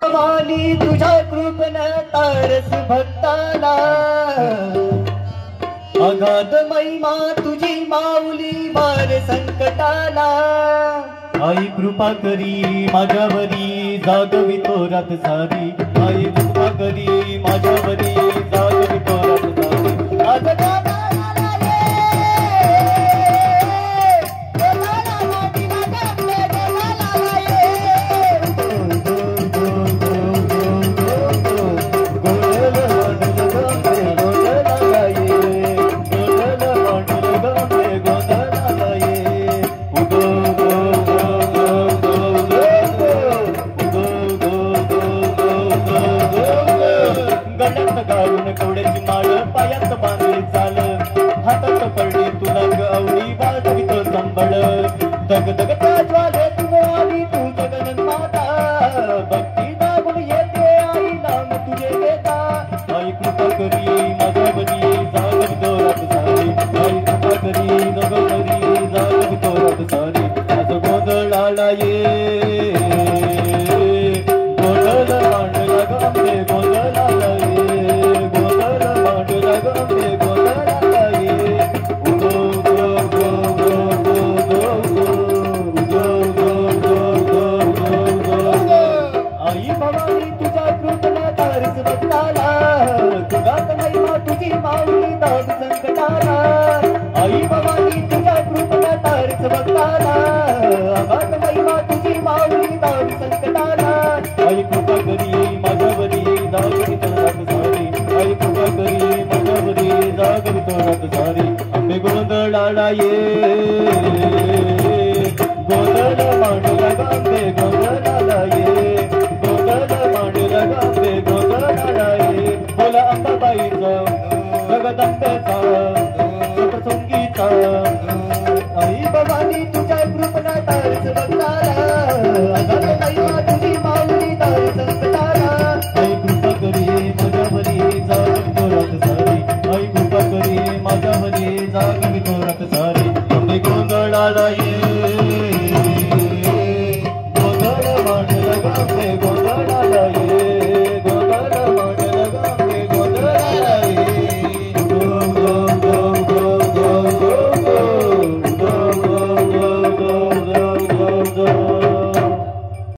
भवानी तुझ्या कृपण तारस भक्ताला, अगाध महिमा तुझी माऊली मार संकटाला. आई कृपा करी माझ्यावरी जागवितो रात सारी, आई कृपा करी माझ्यावरी जागवितो रात सारी. आज दगदगता ज्वाले तुझे आली तू जगन माता, भक्ती दाबून येते आई नाम तुझे घेता. आई कृपा करी माझ्यावरी जागवितो रात सारी, आई कृपा करी नगरी जागवितो रात सारी. आज गोंधळाला ये गोंधळ मांडला गंगे गोंधळाला ये, गोंधळ मांडला गंगे गोंधळाला ये. आई भवानी तुझ्या कृपण तारस भक्ताला, तुझ्यात महिमा तुझी माऊली दाब संकटाला. आई भवानी तुझ्या कृपण तारस भक्ताला, अगाध महिमा तुझी माऊली दाब संकटाला. आई कृपा करी माझ्यावरी जागवितो रात सारी, आई कृपा करी माझ्यावरी जागवितो रात सारी. आंबे गोंधळाला ये गोंधळ मांडला गांबे गोंधळाला ये, गोंधळ मांडला गांबे गोंधळाला ये. बोला अंबाबाईचा जगदंबेचा सप्तशृंगीचा, आई भवानी तुझ्या कृपण तारस भक्ताला, अगाध महिमा तुझी माऊली दार संकटाला. आई कृपा करी माझ्यावरी जागवितो रात सारी, आई कृपा करी माझ्यावरी जागवितो रात सारी. आंबे गोंधळाला ये